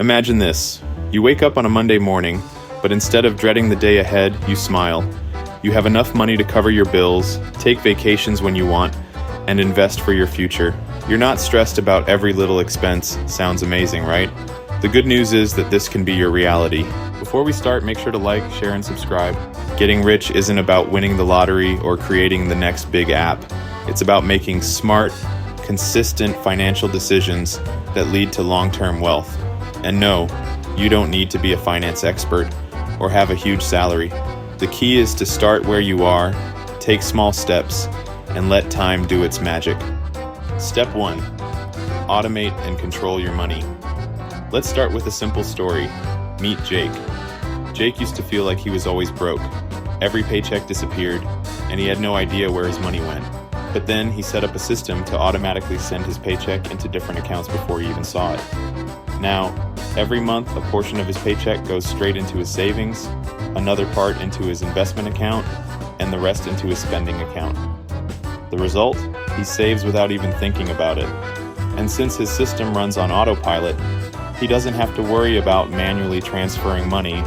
Imagine this. You wake up on a Monday morning, but instead of dreading the day ahead, you smile. You have enough money to cover your bills, take vacations when you want, and invest for your future. You're not stressed about every little expense. Sounds amazing, right? The good news is that this can be your reality. Before we start, make sure to like, share, and subscribe. Getting rich isn't about winning the lottery or creating the next big app. It's about making smart, consistent financial decisions that lead to long-term wealth. And no, you don't need to be a finance expert or have a huge salary. The key is to start where you are, take small steps, and let time do its magic. Step 1. Automate and control your money. Let's start with a simple story. Meet Jake. Jake used to feel like he was always broke. Every paycheck disappeared, and he had no idea where his money went. But then he set up a system to automatically send his paycheck into different accounts before he even saw it. Now, every month, a portion of his paycheck goes straight into his savings, another part into his investment account, and the rest into his spending account. The result? He saves without even thinking about it. And since his system runs on autopilot, he doesn't have to worry about manually transferring money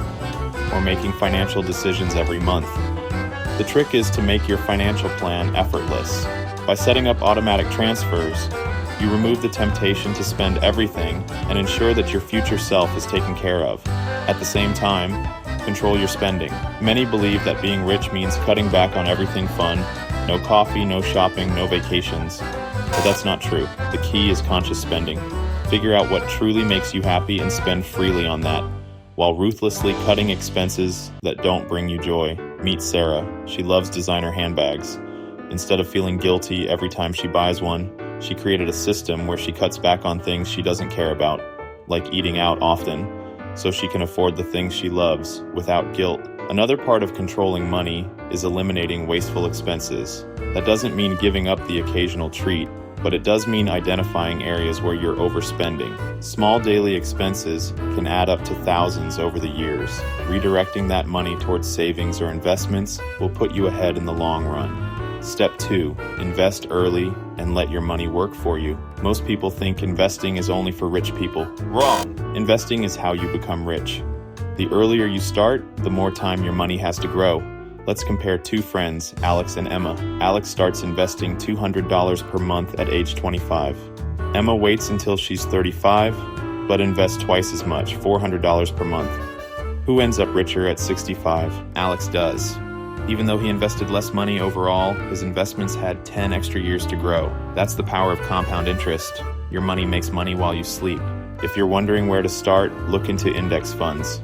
or making financial decisions every month. The trick is to make your financial plan effortless. By setting up automatic transfers, you remove the temptation to spend everything and ensure that your future self is taken care of. At the same time, control your spending. Many believe that being rich means cutting back on everything fun, no coffee, no shopping, no vacations. But that's not true. The key is conscious spending. Figure out what truly makes you happy and spend freely on that, while ruthlessly cutting expenses that don't bring you joy. Meet Sarah. She loves designer handbags. Instead of feeling guilty every time she buys one, she created a system where she cuts back on things she doesn't care about, like eating out often, so she can afford the things she loves without guilt. Another part of controlling money is eliminating wasteful expenses. That doesn't mean giving up the occasional treat, but it does mean identifying areas where you're overspending. Small daily expenses can add up to thousands over the years. Redirecting that money towards savings or investments will put you ahead in the long run. Step 2. Invest early and let your money work for you. Most people think investing is only for rich people. Wrong! Investing is how you become rich. The earlier you start, the more time your money has to grow. Let's compare two friends, Alex and Emma. Alex starts investing $200 per month at age 25. Emma waits until she's 35, but invests twice as much, $400 per month. Who ends up richer at 65? Alex does. Even though he invested less money overall, his investments had 10 extra years to grow. That's the power of compound interest. Your money makes money while you sleep. If you're wondering where to start, look into index funds.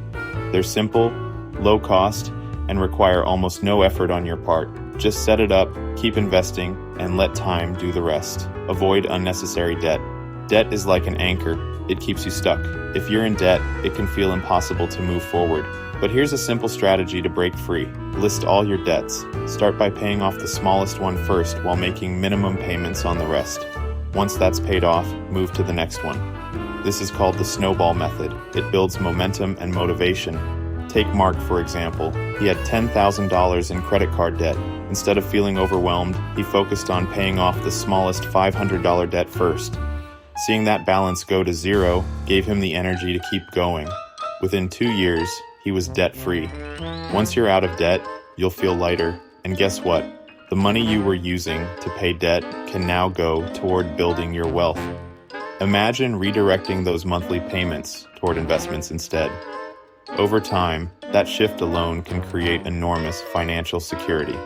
They're simple, low cost, and require almost no effort on your part. Just set it up, keep investing, and let time do the rest. Avoid unnecessary debt. Debt is like an anchor. It keeps you stuck. If you're in debt, it can feel impossible to move forward. But here's a simple strategy to break free. List all your debts. Start by paying off the smallest one first while making minimum payments on the rest. Once that's paid off, move to the next one. This is called the snowball method. It builds momentum and motivation. Take Mark, for example. He had $10,000 in credit card debt. Instead of feeling overwhelmed, he focused on paying off the smallest $500 debt first. Seeing that balance go to zero gave him the energy to keep going. Within 2 years, he was debt-free. Once you're out of debt, you'll feel lighter. And guess what? The money you were using to pay debt can now go toward building your wealth. Imagine redirecting those monthly payments toward investments instead. Over time, that shift alone can create enormous financial security.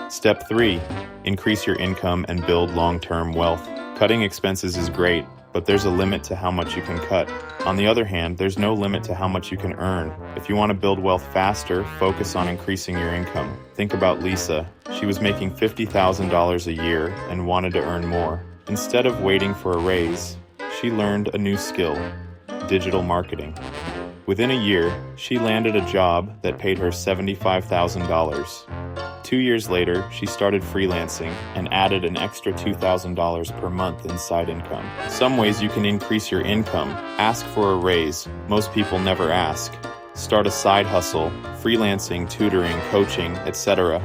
Step 3. Increase your income and build long-term wealth. Cutting expenses is great, but there's a limit to how much you can cut. On the other hand, there's no limit to how much you can earn. If you want to build wealth faster, focus on increasing your income. Think about Lisa. She was making $50,000 a year and wanted to earn more. Instead of waiting for a raise, she learned a new skill: digital marketing. Within a year, she landed a job that paid her $75,000. 2 years later, she started freelancing and added an extra $2,000 per month in side income. Some ways you can increase your income: ask for a raise. Most people never ask. Start a side hustle, freelancing, tutoring, coaching, etc.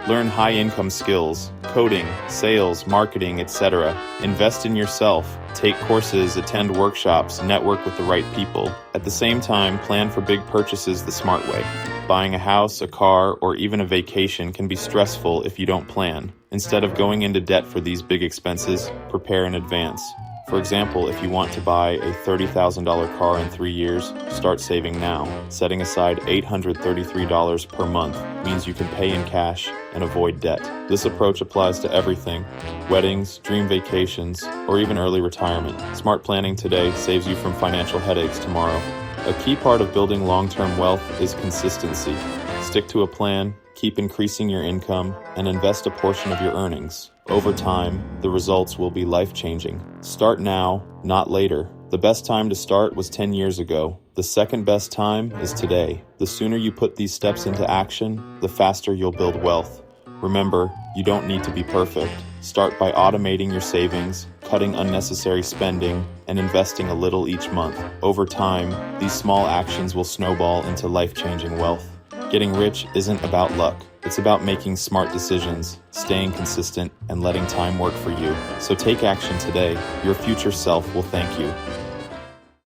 Learn high-income skills, coding, sales, marketing, etc. Invest in yourself. Take courses, attend workshops, network with the right people. At the same time, plan for big purchases the smart way. Buying a house, a car, or even a vacation can be stressful if you don't plan. Instead of going into debt for these big expenses, prepare in advance. For example, if you want to buy a $30,000 car in 3 years, start saving now. Setting aside $833 per month means you can pay in cash and avoid debt. This approach applies to everything: weddings, dream vacations, or even early retirement. Smart planning today saves you from financial headaches tomorrow. A key part of building long-term wealth is consistency. Stick to a plan, keep increasing your income, and invest a portion of your earnings. Over time, the results will be life-changing. Start now, not later. The best time to start was 10 years ago. The second best time is today. The sooner you put these steps into action, the faster you'll build wealth. Remember, you don't need to be perfect. Start by automating your savings, cutting unnecessary spending, and investing a little each month. Over time, these small actions will snowball into life-changing wealth. Getting rich isn't about luck. It's about making smart decisions, staying consistent, and letting time work for you. So take action today. Your future self will thank you.